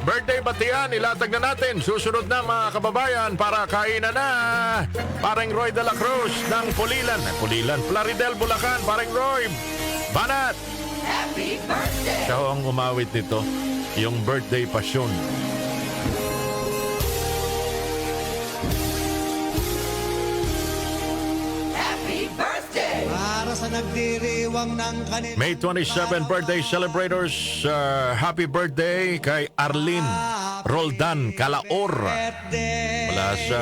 Birthday batian, ilatag na natin. Susunod na mga kababayan para kainan na. Paring Roy de la Cruz ng Pulilan, Plaridel, Bulacan. Paring Roy, banat! Happy birthday! Siya ho ang umawit nito, yung birthday passion. Happy birthday! Para sa nagdiriwang ng kanila. May 27 birthday celebrators. Happy birthday kay Arlene Roldan Calaor. Mula sa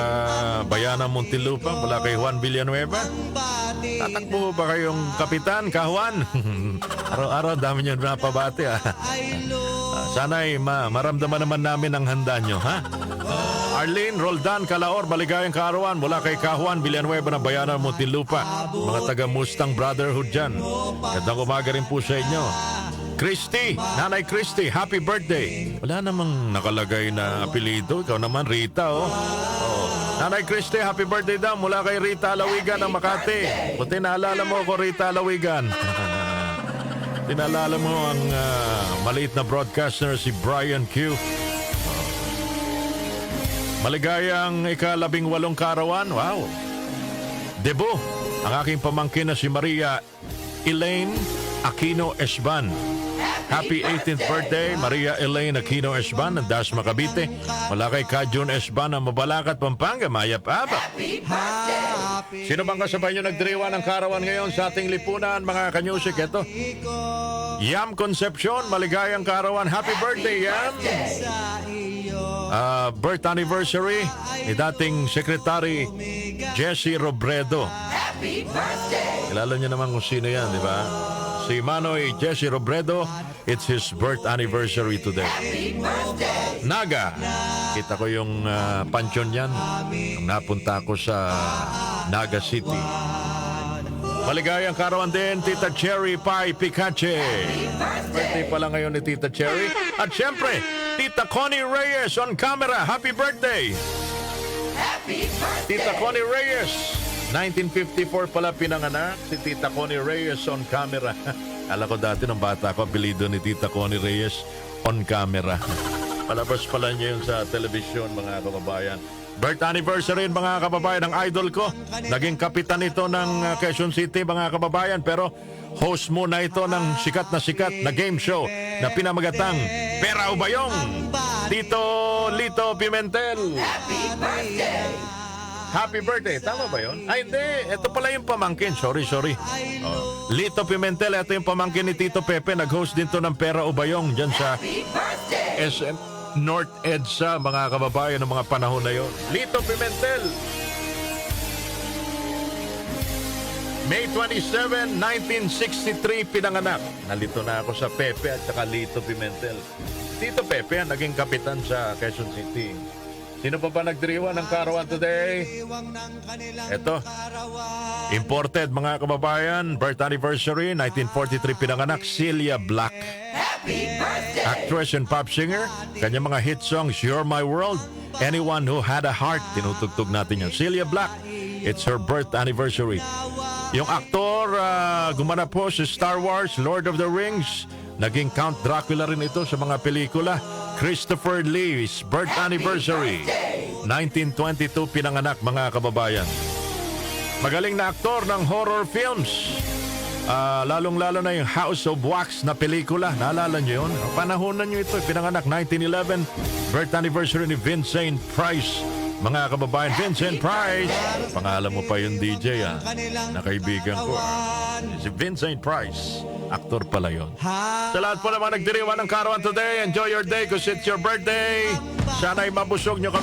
Bayanan Muntinlupa, mula kay Juan Villanueva. Tatakbo ba kayong kapitan, Kahuan? Araw-araw dami nyo napabati. Sana'y maramdaman naman namin ang handa nyo, ha? Arlene Roldan Calaor, maligayang kaarawan mula kay Kahuan Villanueva ng Bayanan Muntinlupa. Mga taga Mustang Brotherhood dyan. Gandang umaga rin po sa inyo. Christy, Nanay Christy, happy birthday. Wala namang nakalagay na apelido. Ikaw naman, Rita, oh. Nanay Christy, happy birthday daw mula kay Rita Alawigan ng Makati. Buti naalala mo ako, Rita Alawigan. Tinalala mo ang maliit na broadcaster si Brian Q. Maligayang ika-18 kaarawan. Wow. Debo, ang aking pamangkin na si Maria Elaine Aquino Esban. Happy 18th birthday, Maria Elaine Aquino Esban ng Dasma, Cavite. Mula kay Kajun Esban ng Mabalacat, Pampanga. Mayap-apa. Happy birthday! Sino bang kasabay nyo nagdiriwa ng kaarawan ngayon sa ating lipunan, mga kanyusik? Ito, Yam Concepcion, maligayang kaarawan. Happy birthday, Yam! Birth anniversary ni dating Secretary Jesse Robredo. Happy birthday! Kilala niyo naman kung sino yan, di ba? Si Manoy Jesse Robredo, it's his birth anniversary today. Happy birthday! Naga, kita ko yung pansyon yan nung napunta ako sa Naga City. Maligayang kaarawan din, Tita Cherry Pai Picache. Birthday pala ngayon ni Tita Cherry. At syempre, Tita Connie Reyes on camera. Happy birthday! Happy birthday! Tita Connie Reyes. 1954 pala pinanganak si Tita Connie Reyes on camera. Alam ko dati ng bata ko, apelido ni Tita Connie Reyes on camera. Palabas pala niya yun sa telebisyon, mga kababayan. Birth anniversary mga kababayan ng idol ko. Naging kapitan ito ng Quezon City, mga kababayan. Pero host muna ito ng sikat na game show na pinamagatang Pera o Bayong. Tito Lito Pimentel. Happy birthday! Happy birthday. Tama ba yun? Ay, hindi. Ito pala yung pamangkin. Sorry. Oh. Lito Pimentel, ito yung pamangkin ni Tito Pepe. Nag-host din to ng Pera o Bayong dyan sa Happy birthday! SM North EDSA, mga kababayan ng mga panahon na yon. Lito Pimentel. May 27, 1963 pinanganak. Nalito na ako sa Pepe at saka Lito Pimentel. Tito Pepe ang naging kapitan sa Quezon City. Sino pa ba nagdiriwan ng kaarawan today? Ito, imported mga kababayan, birth anniversary, 1943 pinanganak, Celia Black. Happy birthday! Actress and pop singer, kanyang mga hit songs, You're My World, Anyone Who Had a Heart, tinutugtog natin yan. Celia Black, it's her birth anniversary. Yung aktor, gumanap po sa Star Wars, Lord of the Rings, naging Count Dracula rin ito sa mga pelikula. Christopher Lee's birth anniversary, 1922 pinanganak, mga kababayan. Magaling na aktor ng horror films. Lalong-lalo na yung House of Wax na pelikula. Naalala nyo yun? Panahonan nyo ito. Pinanganak 1911. Birth anniversary ni Vincent Price. Mga kababayan, Vincent Price. Pangalan mo pa yung DJ, na kaibigan ko. Si Vincent Price. Aktor pala yun. Sa lahat po naman nagdiriwan ng kaarawan today, enjoy your day because it's your birthday. Sana'y mabusog nyo kami.